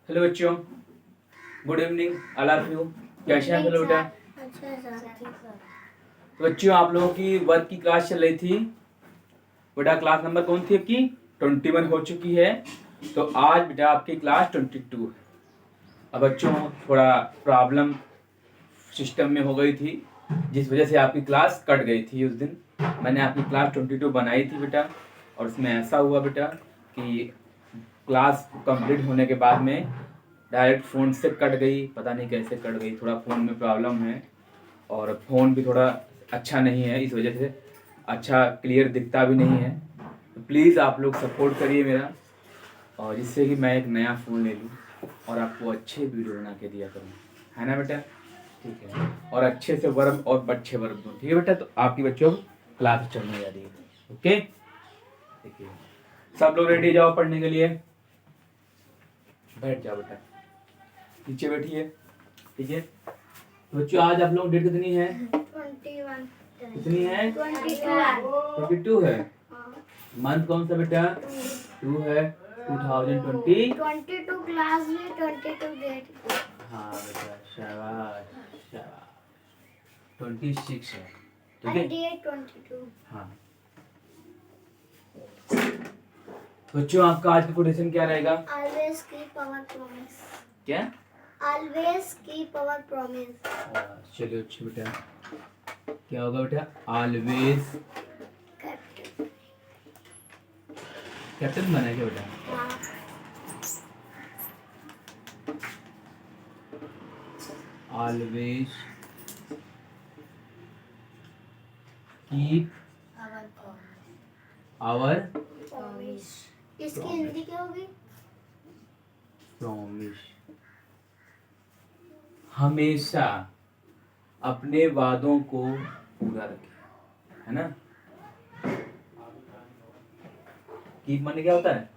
Hello बच्चों, good evening, all of you. कैसे हैं हेलो बेटा? तो बच्चों, आप लोगों की वर्क की क्लास चल रही थी बेटा। क्लास नंबर कौन थी आपकी? 21 हो चुकी है। तो आज बेटा आपकी क्लास 22 है। अब बच्चों थोड़ा प्रॉब्लम सिस्टम में हो गई थी, जिस वजह से आपकी क्लास कट गई थी। उस दिन मैंने आपकी क्लास 22 बनाई थी बेटा, और उसमें ऐसा हुआ बेटा कि क्लास कंप्लीट होने के बाद में डायरेक्ट फ़ोन से कट गई। पता नहीं कैसे कट गई, थोड़ा फ़ोन में प्रॉब्लम है और फ़ोन भी थोड़ा अच्छा नहीं है, इस वजह से अच्छा क्लियर दिखता भी नहीं है। तो प्लीज़ आप लोग सपोर्ट करिए मेरा, और जिससे कि मैं एक नया फ़ोन ले लूँ और आपको अच्छे वीडियो बना के दिया करूँ, है ना बेटा? ठीक है, और अच्छे से वर्ब और अच्छे वर्ब दूँ, ठीक है बेटा? तो आपकी बच्चों क्लास चलने जा रही है, ओके? देखिए, सब लोग रेडी जाओ पढ़ने के लिए, बैठ जाओ बेटा, नीचे बैठिए, ठीक है? तो बच्चों आज आप लोग डेट कितनी है? 21। कितनी है? 22 है। मंथ कौन सा बेटा? 2 है। 2020। 22 क्लास में 22 डेट। हाँ बेटा, शाबाश शाबाश। 26 है, ठीक है? डेट 22। हाँ बच्चों, आपका आज का कोटेशन क्या रहेगा? Always keep our promise. क्या? Always keep our promise. चलिए अच्छी बेटा, क्या होगा बेटा? ऑलवेज कैप्टन बना क्या बेटा? Always keep our promise. इसकी हिंदी क्या होगी? प्रॉमिस। हमेशा अपने वादों को पूरा रखें, है ना? कीप माने क्या होता है?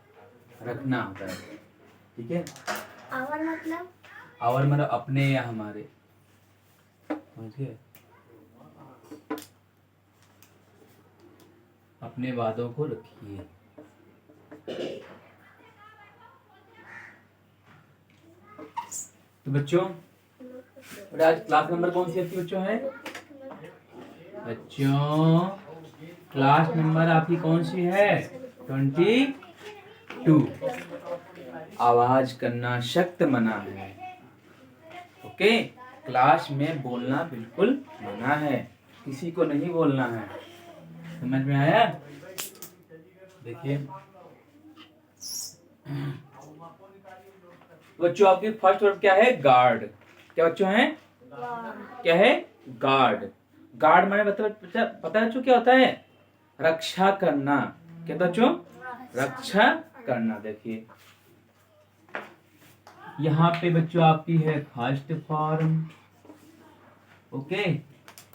रखना होता है, ठीक है? आवर मतलब? आवर मतलब अपने या हमारे, समझ गए? अपने वादों को रखिए। तो बच्चों, आज क्लास नंबर कौन सी आपकी बच्चों है? बच्चों क्लास नंबर आपकी कौन सी है? 22। आवाज करना सख्त मना है, ओके? क्लास में बोलना बिल्कुल मना है, किसी को नहीं बोलना है, समझ में आया? देखिए बच्चों, आपकी फर्स्ट वर्ब क्या है? गार्ड। क्या बच्चों है? क्या है? गार्ड। गार्ड माने पता है बच्चों क्या होता है? रक्षा करना। क्या बच्चों? रक्षा करना। देखिए यहाँ पे बच्चों आपकी है फर्स्ट फॉर्म, ओके?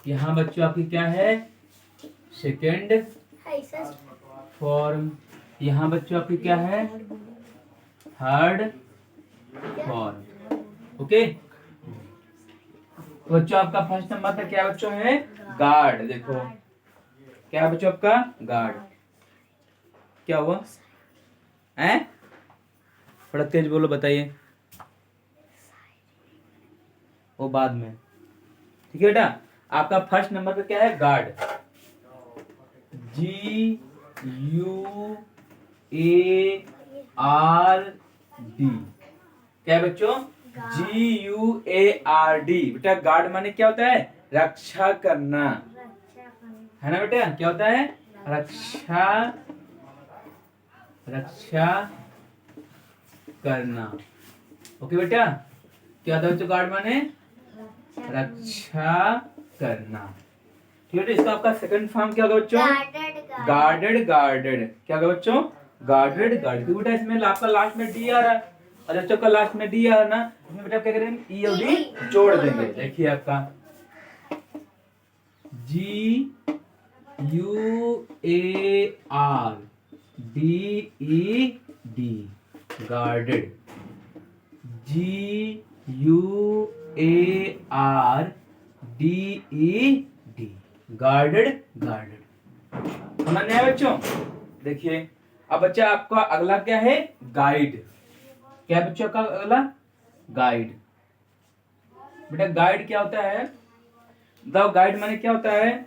यहाँ बच्चों आपकी क्या है? Second form. यहाँ बच्चों आपकी क्या है? Third form, okay? बच्चों आपका फर्स्ट नंबर पे क्या बच्चों है? गार्ड। देखो क्या बच्चों आपका? गार्ड। क्या हुआ? हैं? थोड़ा तेज बोलो, बताइए। वो बाद में, ठीक है बेटा? आपका फर्स्ट नंबर पे क्या है? गार्ड। GUARD। क्या है बच्चों? GUARD। बेटा गार्ड माने क्या होता है? रक्षा करना, है ना बेटा? क्या होता है? रक्षा करना, ओके बेटा? क्या होता है बच्चों? गार्ड माने रक्षा करना, ठीक है? इसका आपका सेकंड फॉर्म क्या होगा बच्चों? गार्डेड। क्या होगा बच्चों? गार्डेड। बेटा इसमें आपका लास्ट में डी आ रहा है, और बच्चों का लास्ट में डी आ रहा ना, इसमें बेटा क्या करेंगे? ई और डी जोड़ देंगे। देखिए आपका GUARDED, गार्डेड। GUARDED, guarded. समझ में आया बच्चों? देखिए अब बच्चा आपका अगला क्या है? गाइड। क्या है बच्चों का अगला? गाइड। बेटा गाइड क्या होता है? बताओ गाइड माने क्या होता है?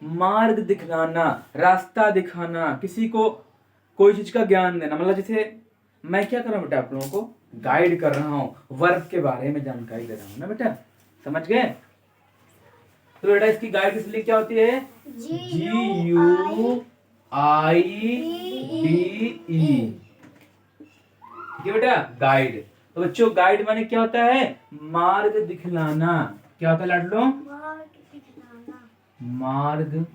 मार्ग दिखलाना, रास्ता दिखाना, किसी को कोई चीज का ज्ञान देना। मतलब जैसे मैं क्या कर रहा हूँ बेटा, आप लोगों को गाइड कर रहा हूँ, वर्ब के बारे में जानकारी दे रहा हूँ ना बेटा, समझ गए? तो बेटा इसकी गाइड किस लिए क्या होती है? GUIDE। ठीक है बेटा, गाइड। तो बच्चों गाइड माने क्या होता है? मार्ग दिखलाना। क्या होता है लाडलो? मार्ग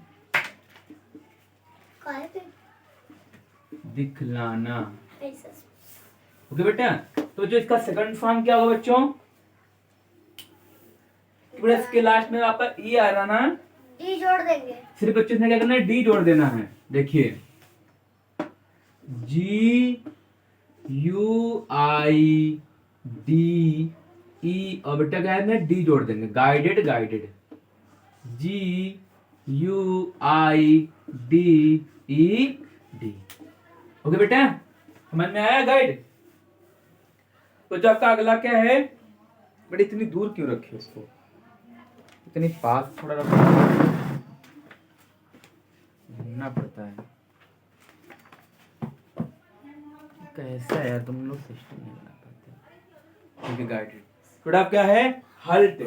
दिखलाना। ओके बेटा, तो जो इसका सेकंड फॉर्म क्या होगा बच्चों? बेटा इसके लास्ट में आपका ई आ रहा ना, डी जोड़ देंगे। सिर्फ बच्चों ने क्या करना है? डी जोड़ देना है। देखिए GUIDE और बेटा क्या है? डी जोड़ देंगे। Guided, guided. GUIDED। ओके बेटा, समझ में आया गाइड? तो जो आपका अगला क्या है? बेटा इतनी दूर क्यों रखे उसको? इतनी पास थोड़ा रखो, घूमना पड़ता है। कैसा है यार, तुम लोग सिस्टम नहीं बना पाते। ठीक है गाइडेड। बेटा क्या है? हल्ट।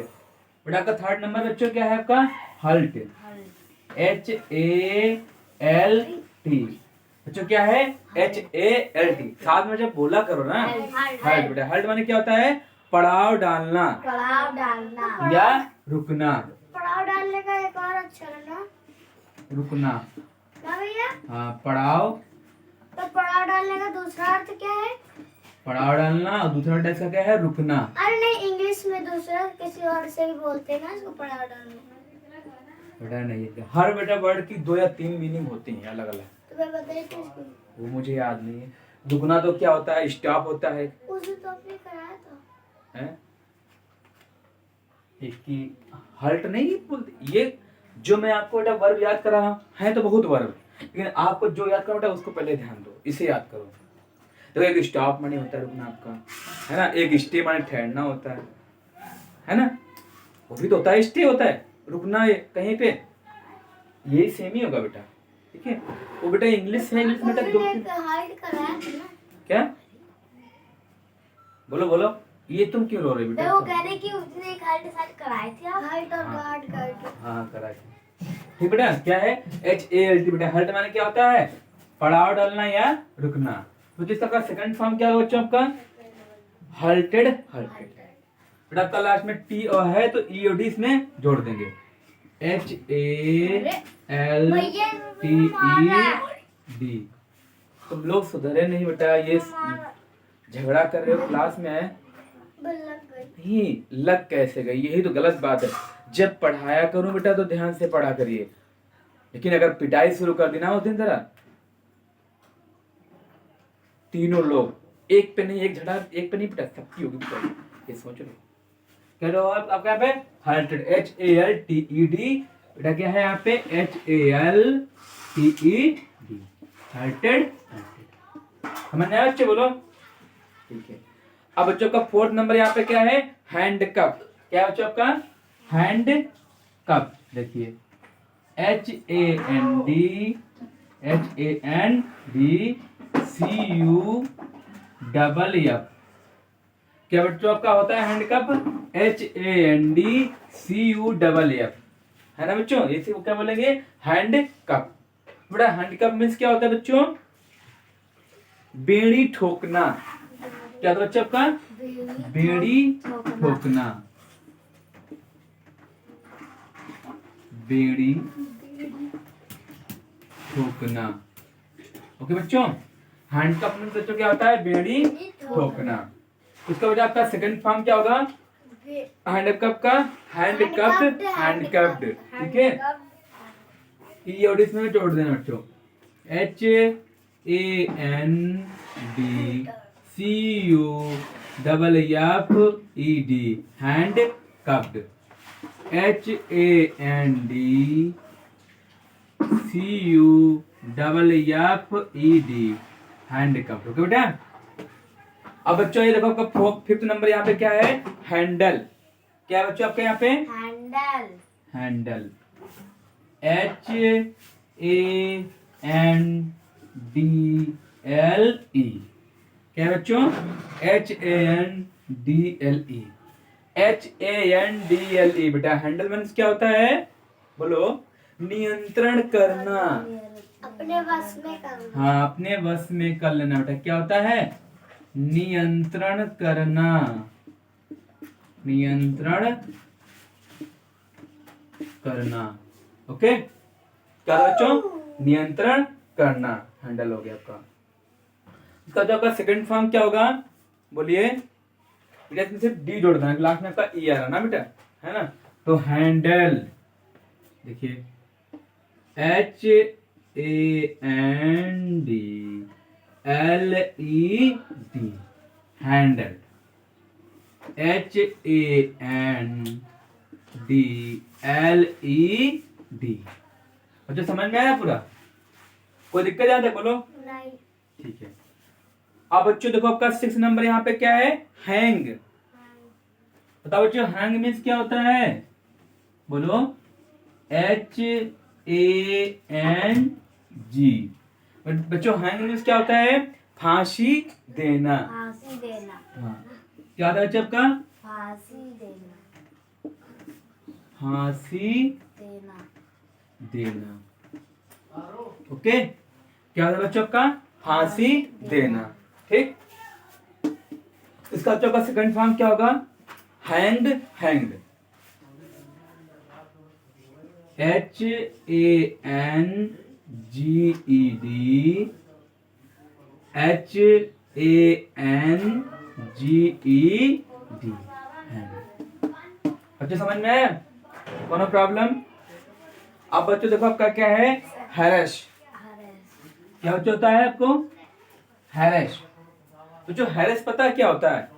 बेटा आपका थर्ड नंबर बच्चों क्या है आपका? हल्ट। HALT। बच्चों क्या है? HALT। साथ में जब बोला करो ना, हल्ट। बेटा हल्ट माने क्या होता है? पड़ाव डालना, पड़ाव डालना या रुकना। पड़ाव डालने का एक और अक्षर है ना, रुकना। क्या भैया? हाँ पड़ाव। तो पड़ाव डालने का दूसरा अर्थ क्या है? पड़ाव डालना, और दूसरा अर्थ इसका क्या है? रुकना। अरे नहीं, इंग्लिश में दूसरा किसी और से भी बोलते हैं ना इसको, पड़ाव डालना। बेटा नहीं है, हर बेटा वर्ड की 2 या 3 मीनिंग होती हैं अलग अलग। तो मैं बताइए तो इसको। वो मुझे याद नहीं है। रुकना तो क्या होता है? स्टॉप होता है। उसे तो आपने कराया था। हैं? इसकी हल्ट नहीं बोलते। ये जो मैं आपको बेटा वर्ब याद कर रहा हूँ, है तो बहुत वर्ब, लेकिन आपको जो याद करो बेटा उसको पहले ध्यान दो, इसे याद करो। तो एक स्टॉप माने होता है रुकना आपका, है ना? एक स्टे माने ठहरना होता है ना? वो भी तो होता है, स्टे होता है, रुकना है कहीं पे, ये सेम ही होगा बेटा। ठीक है, वो बेटा इंग्लिश है, इंग्लिश में उसने दो एक हाइड कराया था ना। क्या? बोलो बोलो, ये तुम क्यों रो रहे बेटा? तो वो कह रहे कि उसने एक हाइड साइड कराई थी, हाइड और गार्ड करके। हाँ कराई। ठीक बेटा, क्या है? HALT। बेटा हल्ट माने क्या होता है? पड़ाव डालना या रुकना। तो जिसका सेकंड फॉर्म क्या होगा बच्चों आपका? Halted, halted. बेटा आपका लास्ट में T और है तो EOD इसमें जोड़ देंगे। HALTED। तुम लोग सुधरे नहीं बेटा, ये झगड़ा कर रहे हो क्लास में है। नहीं लग कैसे गई? यही तो गलत बात है। जब पढ़ाया करूं बेटा तो ध्यान से पढ़ा करिए, लेकिन अगर पिटाई शुरू कर दी ना उस दिन जरा, तीनों लोग एक पे नहीं, एक झड़ा एक पे नहीं पिटा, सबकी होगी पिटाई। ये सोच लो। कह रहे हो आप क्या पे? Halted, HALTED। बेटा क्या है यहाँ पे? HALTED, halted. समझ में आया बच्चे? बोलो। ठीक है, अब बच्चों का फोर्थ नंबर यहाँ पे क्या है? Hand cup. क्या है बच्चों आपका? Hand cup. देखिए HANDCUFF। क्या बच्चों आपका होता है हैंड कप? HANDCUFF, है ना बच्चों? इसे क्या बोलेंगे? Hand cup. बड़ा हैंड कप मीन्स क्या होता है बच्चों? बेड़ी ठोकना। क्या था बच्चा आपका? बेड़ी ठोकना। बेड़ी ठोकना। ओके बच्चों, हैंड कप मीन्स बच्चों क्या होता है? बेड़ी ठोकना। उसका वजह आपका सेकंड फॉर्म क्या होगा? हैंड कप का हैंड कप्ड, हैंड कप्ड। ठीक है, ये और इसमें जोड़ देना बच्चों। HANDCUFFED, handcuffed. HANDCUFFED, handcuffed. Okay बेटा, अब बच्चों ये देखो आपका फिफ्थ नंबर यहाँ पे क्या है, हैंडल। क्या है बच्चों आपके यहाँ पे, हैंडल। Handle, HANDLE। क्या है बच्चों, HANDLE। HANDLE बेटा, हैंडल मीन्स क्या होता है, बोलो, नियंत्रण करना। अपने बस में करना। हाँ, अपने बस में कर लेना बेटा। क्या होता है, नियंत्रण करना, नियंत्रण करना। ओके, क्या था बच्चों, नियंत्रण करना, हैंडल हो गया आपका। इसका जो आपका सेकंड फॉर्म क्या होगा, बोलिए बेटा। इसमें सिर्फ डी जोड़ देना, लास्ट में आपका ई आ रहा ना बेटा, है ना। तो हैंडल, देखिए HANDLED, हैंडल, HANDLED। बच्चों समझ में आया पूरा, कोई दिक्कत याद है, बोलो। नहीं। ठीक है। अब बच्चों देखो आपका 6 नंबर यहाँ पे क्या है, हैंग। बताओ बच्चों, हैंग मीन्स क्या होता है, बोलो, HANG। बच्चों हैंग मीन्स क्या होता है, फांसी देना। फांसी देना। हाँ, क्या होता है बच्चों आपका, फांसी देना। फांसी देना। देना। ओके, क्या होता है बच्चों आपका, फांसी देना। ठीक, इसका बच्चों का सेकंड फॉर्म क्या होगा, हैंड, हैंग्ड, HANGED, बच्चे समझ में आया, कोनो प्रॉब्लम। अब बच्चों देखो आपका क्या है, हैरेश। क्या बच्चों होता है आपको, हैरेश। तो जो हैरेस पता है क्या होता है,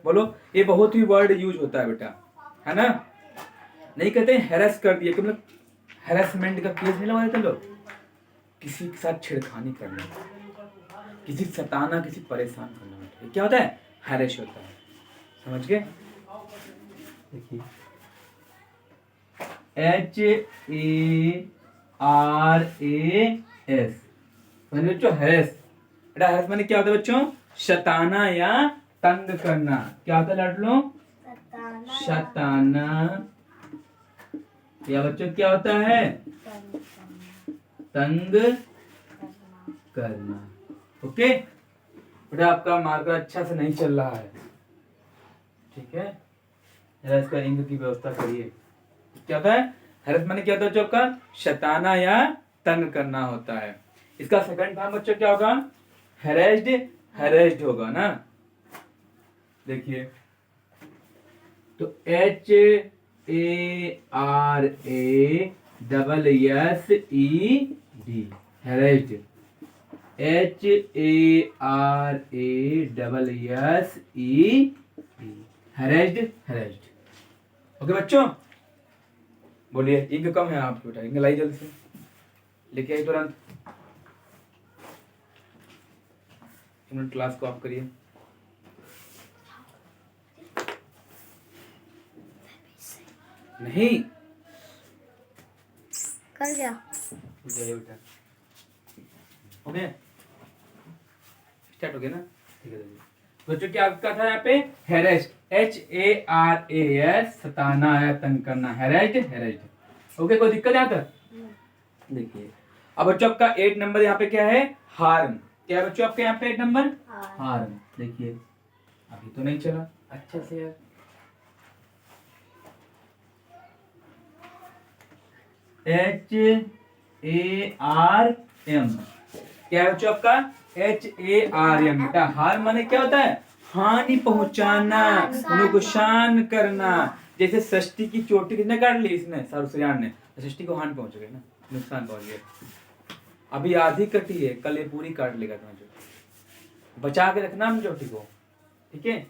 बोलो, ये बहुत ही वर्ड यूज होता है बेटा, है ना। नहीं कहते हैरेस कर दिया, कि मतलब हैरेसमेंट का केस नहीं लगा देते लोग, किसी के साथ छेड़खानी करना, किसी को सताना, किसी परेशान करना, ये क्या होता है, हैरेस होता है। समझ गए, देखिए HARAS, समझ बच्चों, हैरेस। बेटा हैरेस माने क्या होता है बच्चों, शताना या तंग करना। क्या होता है लाडलो, शताना या बच्चों क्या होता है, तंग करना। ओके बेटा, आपका मार्कर अच्छा से नहीं चल रहा है, ठीक है, जरा इसका इंक की व्यवस्था करिए। क्या होता है, हैरेस माने क्या होता है बच्चों का, शताना या तंग करना होता है। इसका सेकंड फॉर्म बच्चों क्या होगा, हैरेस्ड, हैरेस्ड होगा ना। देखिए, तो HARASSED, harassed, HARASSED, harassed, harassed. Okay बच्चों, बोलिए, इंक कम है आप बेटा, इंक लाई जल्दी से, लेके आई तुरंत। क्लास को ऑफ करिए। नहीं कर गया। जाइए बेटा, हो गया, स्टार्ट हो गया ना, ठीक है। बच्चों क्या आपका था यहाँ पे, हैरेस्ड, HARAS, सताना या तंग करना, हैरेस्ड, हैरेस्ड। ओके, कोई दिक्कत यहाँ तक, देखिए। अब बच्चों आपका 8 नंबर यहाँ पे क्या है, हार्म। क्या है बच्चों आपके यहाँ पे 8 नंबर, हार्म। देखिए, अभी तो नहीं चला अच्छे से यार, HARM। क्या है बच्चों आपका, HARM। बेटा हार्म माने क्या होता है, हानि पहुंचाना, नुकसान करना। जैसे षष्ठी की चोटी किसने काट ली, इसने सरसुयान ने, षष्ठी को हानि पहुंच गई ना, नुकसान पहुंच गया। अभी आधी कटी है, कल ये पूरी काट लेगा तुम्हें, बचा के रखना हम चोटी को, ठीक है।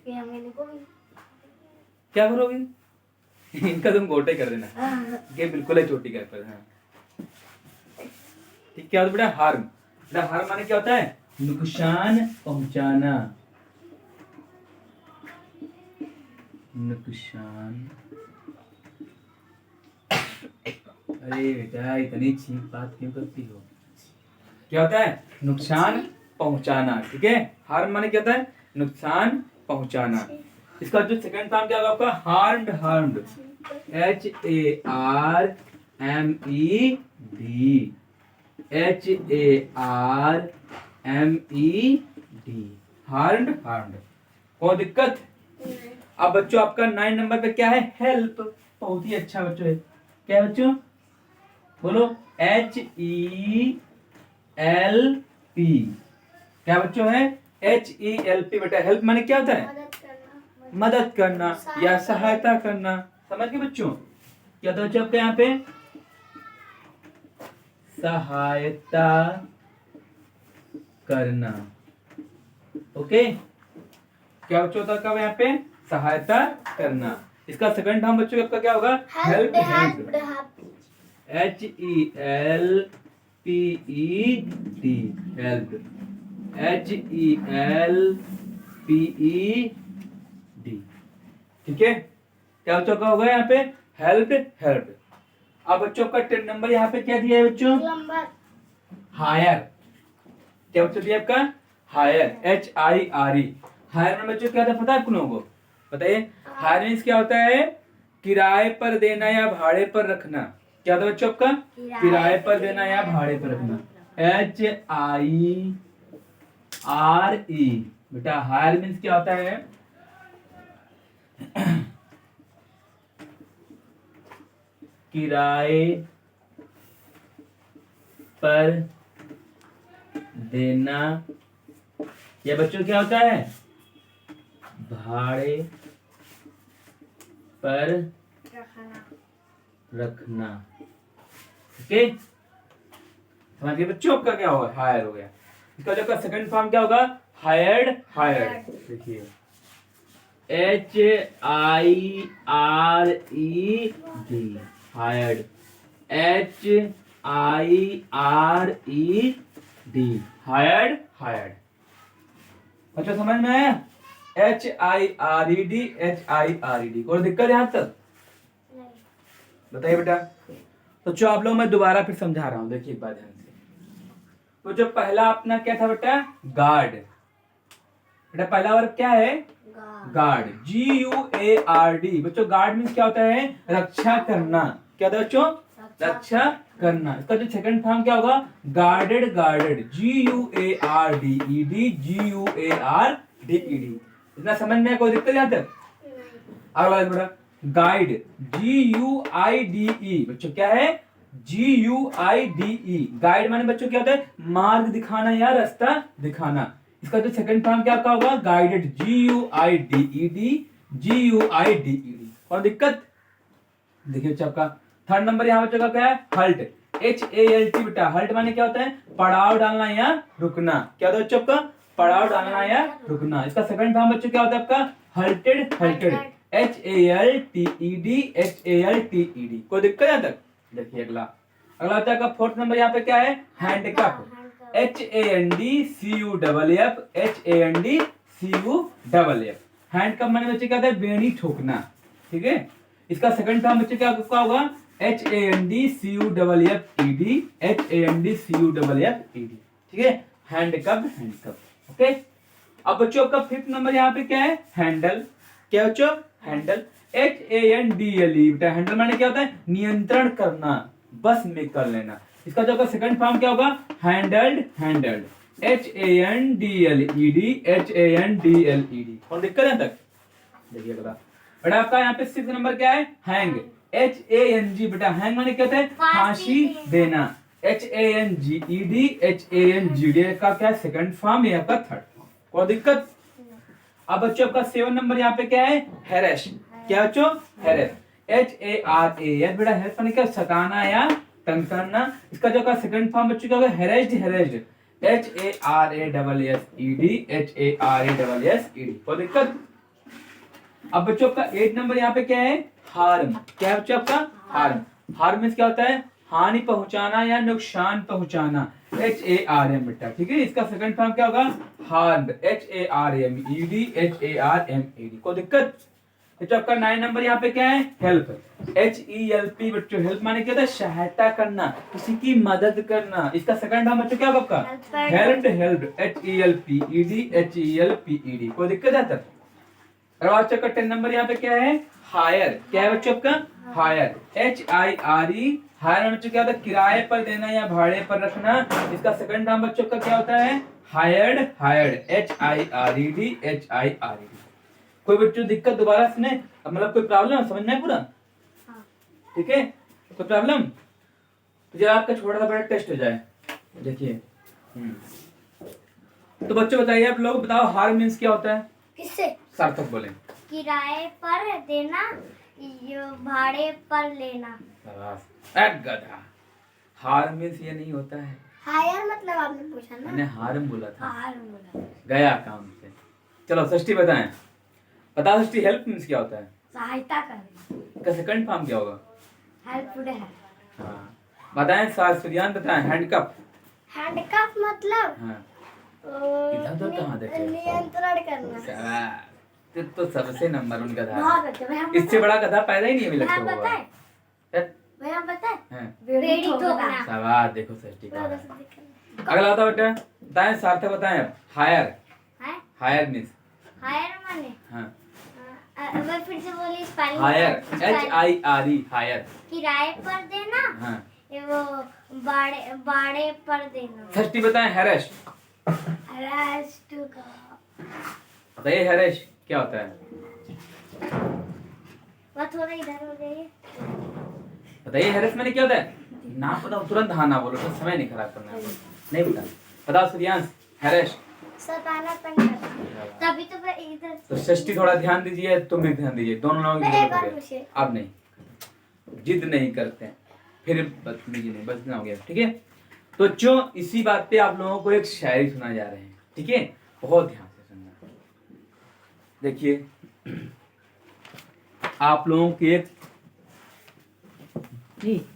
क्या करोगे इनका तुम गोटे कर देना, ये बिल्कुल है चोटी का पर, हाँ ठीक। क्या होता है बेटा, हार्म। बेटा हार्म माने क्या होता है, नुकसान पहुंचाना, नुकसान। अरे बेटा इतनी चीप बात क्यों करती हो? क्या होता है? नुकसान पहुंचाना। ठीक है, हार्म माने क्या होता है? नुकसान पहुंचाना। इसका जो सेकंड फॉर्म क्या होगा आपका? Harmed. Harmed, HARMED, HARMED, harmed. Harmed. कोई दिक्कत? अब बच्चों आपका 9 नंबर पे क्या है? हेल्प। बहुत ही अच्छा बच्चों है। क्या है बच्चों? बोलो। HELP। क्या बच्चों है? HELP। बेटा हेल्प माने क्या होता है? मदद करना, मदद करना या सहायता करना। समझ गए बच्चों? क्या था बच्चों आपके यहाँ पे? सहायता करना। ओके, क्या बच्चों होता है कब यहाँ पे? सहायता करना। इसका सेकंड टर्म बच्चों आपका क्या होगा? Help. Help, HELPED, help, HELPED। ठीक है, क्या बच्चों का होगा यहाँ पे? हेल्प। हेल्प। अब बच्चों का 10 नंबर यहाँ पे क्या दिया है बच्चों? हायर। क्या बच्चों दिया आपका? Higher, HIRE। हायर में बच्चों क्या था पता है आप लोगों को? बताइए। हायर मीन्स क्या होता है? किराए पर देना या भाड़े पर रखना। क्या था बच्चों आपका? किराए पर देना या भाड़े पर रखना। HIRE। बेटा हायर मीन्स क्या होता है? किराए पर देना या बच्चों क्या होता है? भाड़े पर रखना। ओके, समझ गए बच्चों? आपका क्या होगा? हायर हो गया। इसका जो का सेकंड फॉर्म क्या होगा? हायर्ड। हायर्ड देखिए, HIRED, hired, HIRED, hired. Hired. अच्छा समझ में आया? HIRED, HIRED। कोई दिक्कत यहाँ तक? बताइए बेटा। तो जो आप लोग मैं दोबारा फिर समझा रहा हूँ, देखिए एक बात ध्यान से। तो जो पहला अपना क्या था बेटा? गार्ड। बेटा पहला वर्ग क्या है? Guard, GUARD। बच्चों गार्ड मीन्स क्या होता है? रक्षा करना। क्या था बच्चों? रक्षा करना। इसका जो सेकंड फॉर्म क्या होगा? गार्डेड। Guarded, GUARDED, GUARDED। इतना समझ में कोई दिक्कत यहाँ तक? अगला बेटा गाइड, GUIDE। बच्चों क्या है? GUIDE। गाइड माने बच्चों क्या होता है? मार्ग दिखाना या रास्ता दिखाना। इसका जो सेकंड फॉर्म क्या आपका होगा? Guided, GUIDED, GUIDED। और दिक्कत? देखिए बच्चा आपका थर्ड नंबर यहाँ बच्चों का क्या है? हल्ट, HALT। बेटा हल्ट माने क्या होता है? पड़ाव डालना या रुकना। क्या होता है बच्चों आपका? पड़ाव डालना या रुकना। इसका सेकंड फॉर्म बच्चों क्या होता है आपका? हल्टेड। Halted, HALTED, HALTED। कोई दिक्कत यहाँ तक? देखिए अगला आता है फोर्थ नंबर यहाँ पे क्या है? Handcuff, HANDCUFF, HANDCUFF। हैंडकप माने बच्चे क्या होता है? बेड़ी ठोकना। ठीक है, इसका सेकंड फॉर्म बच्चे क्या होगा? HANDCUFFED, HANDCUFFED। ठीक है, हैंडकप। हैंडकप। ओके, अब बच्चों का फिफ्थ नंबर यहाँ पे क्या है? हैंडल। क्या बच्चों? Handle, HANDLE। बेटा हैंडल माने क्या होता है? नियंत्रण करना, बस में कर लेना। इसका जो सेकंड फॉर्म क्या होगा? हैंडल्ड। Handled, HANDLED, HANDLED। और दिक्कत है तक? देखिए बेटा आपका यहाँ पे सिक्स नंबर क्या है? Hang, HANG। बेटा हैंग माने क्या होता है? फांसी देना, HANGED, HANGD का क्या सेकंड फॉर्म है आपका थर्ड फॉर्म। कोई दिक्कत? अब बच्चों आपका 7 नंबर यहाँ पे क्या है? हैरेस। क्या बच्चों? Harass, HARAS। बेटा हैरेस माने क्या? सताना या तंग करना। इसका जो का सेकंड फॉर्म बच्चों क्या होगा? हैरेस्ड। Harassed, HARASSED, HARASSED। कोई दिक्कत? अब बच्चों का 8 नंबर यहाँ पे क्या है? हार्म। क्या है बच्चों आपका? हार्म। हार्म मींस क्या होता है? हानि पहुंचाना या नुकसान पहुंचाना, HARM। बेटा ठीक है, इसका सेकंड फॉर्म क्या होगा? Harm, HARMED, HARMED। कोई दिक्कत? तो आपका 9 नंबर यहाँ पे क्या है? हेल्प। HELP बच्चों, हेल्प माने क्या होता है? सहायता करना, किसी की मदद करना। इसका सेकंड नाम बच्चों क्या होगा आपका? हेल्प। Help HELPED। कोई दिक्कत है तब? और बच्चों का 10 नंबर यहाँ पे क्या है? हायर। क्या है बच्चों आपका? हायर। HIRE। हायर बच्चों क्या होता है? किराए पर देना या भाड़े पर रखना। इसका सेकंड नाम बच्चों का क्या होता है? हायर्ड। Hired HIRED। कोई बच्चों दिक्कत दोबारा सुने, अब मतलब कोई प्रॉब्लम समझना है पूरा? ठीक है, कोई प्रॉब्लम? तो जरा आपका छोटा सा बड़ा टेस्ट हो जाए, देखिए। तो बच्चों बताइए, आप लोग बताओ, हार मीन्स क्या होता है? किससे? सार्थक बोले। किराए पर देना, भाड़े पर लेना। शाबाश, एक गधा। हार मीन्स ये नहीं होता है। हायर मतलब आपने पूछा ना? मैंने हारम बोला था। हायर बोला। गया काम से। चलो षष्ठी बताएं, बताओ षष्ठी हेल्प मीन्स क्या होता है? सहायता करना। इसका सेकंड फॉर्म क्या होगा? हेल्प। हाँ बताएं, सूर्यान बताएं, हैंडकप। हैंडकफ मतलब हाँ इधर कहाँ देखे? नियंत्रण करना। शाबाश, तो सबसे नंबर वन गधा बहुत है। अच्छा। भैया इससे बड़ा गधा पैदा ही नहीं अभी लगता भैया होगा। बताए, हैं? भैया बताए, हैं? बेड़ी ठोकना। शाबाश, देखो षष्ठी का है। अगला बताओ बेटा, बताएं सार्थक बताएं अब। हायर। Higher means? हायर माने? हाँ मैं फिर से बोली स्पेलिंग। Higher, HIRE। हायर। किराए पर देना। हाँ ये वो भाड़े पर देना। षष्ठी बताएं, हैरेश। अरेस्ट का। बताइए हैरेश क्या होता है? वो थोड़ा इधर हो जाइए। बताइए हैरेस मैंने क्या होता है? ना पता तुरंत हाँ ना बोलो, तो समय नहीं खराब करना है। नहीं बता, बताओ सूर्यांश। हैरेश सताना तंग करना। तभी तो मैं इधर। तो षष्ठी थोड़ा ध्यान दीजिए, तुम भी ध्यान दीजिए, दोनों लोग मैं एक बार इधर पूछे। अब नहीं, जिद नहीं करते हैं, फिर बदतमीजी नहीं, बचना हो गया। ठीक है, तो जो इसी बात पे आप लोगों को एक शायरी सुना जा रहे हैं। ठीक है, बहुत ध्यान से सुनना। देखिए, आप लोगों के एक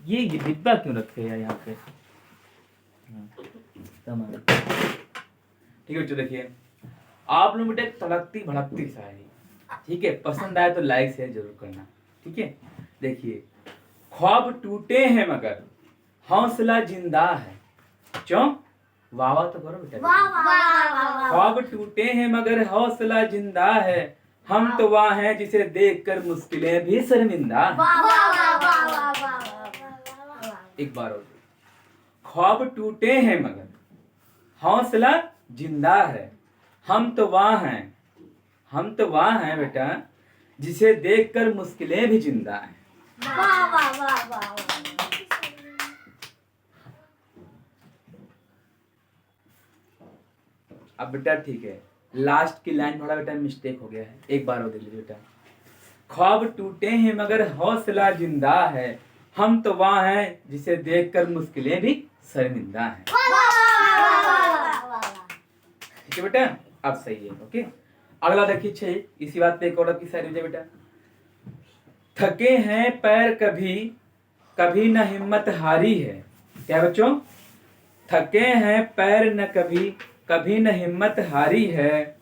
ये डिब्बा क्यों रखे हैं यहाँ पे? ठीक है बच्चों, देखिए आप लोग बेटे तड़कती भड़कती शायरी, ठीक है, पसंद आए तो लाइक शेयर जरूर करना। ठीक है, देखिए, ख्वाब टूटे हैं मगर हौसला जिंदा है। क्यों? वाह वाह तो करो बेटा। वाह वाह वाह। ख्वाब टूटे हैं मगर हौसला जिंदा है, हम तो वहाँ हैं जिसे देखकर मुश्किलें भी शर्मिंदा है। वाह वाह वाह वाह वाह। एक बार और, ख्वाब टूटे हैं मगर हौसला जिंदा है, हम तो वहाँ हैं बेटा जिसे देखकर मुश्किलें भी जिंदा है। वाह वाह वाह वाह। अब बेटा ठीक है, लास्ट की लाइन थोड़ा बेटा मिस्टेक हो गया है, एक बार और देख लीजिए बेटा। ख्वाब टूटे हैं मगर हौसला जिंदा है, हम तो वहाँ हैं जिसे देखकर मुश्किलें भी शर्मिंदा हैं। ठीक है बेटा, अब सही है। ओके, अगला देखिए, छे इसी बात पे एक और की शायरी हो जाए बेटा। थके हैं पैर कभी कभी न हिम्मत हारी है। क्या बच्चों? थके हैं पैर न कभी कभी न हिम्मत हारी है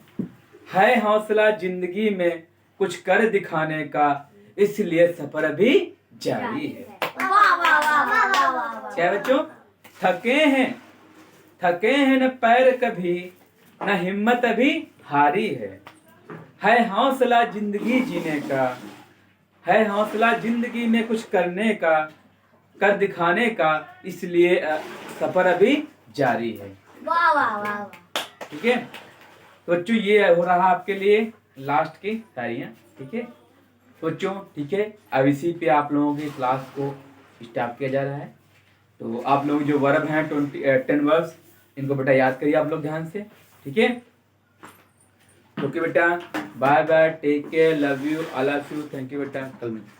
हौसला जिंदगी में कुछ कर दिखाने का, इसलिए सफर अभी जारी है। क्या बच्चों? थके हैं न पैर कभी न हिम्मत अभी हारी है हौसला जिंदगी जीने का, है हौसला जिंदगी में कुछ करने का, कर दिखाने का, इसलिए सफर अभी जारी है। वाह वाह वाह। ठीक है, तो बच्चों ये हो रहा आपके लिए लास्ट की शायरियाँ। ठीक है बच्चों, ठीक है, अब इसी पे आप लोगों की क्लास को स्टार्ट किया जा रहा है। तो आप लोग जो वर्ब हैं 10 वर्ब्स, इनको बेटा याद करिए आप लोग ध्यान से। ठीक है, ओके बेटा, bye bye, take care, love you, I love you, thank you बेटा, कल मिलते हैं।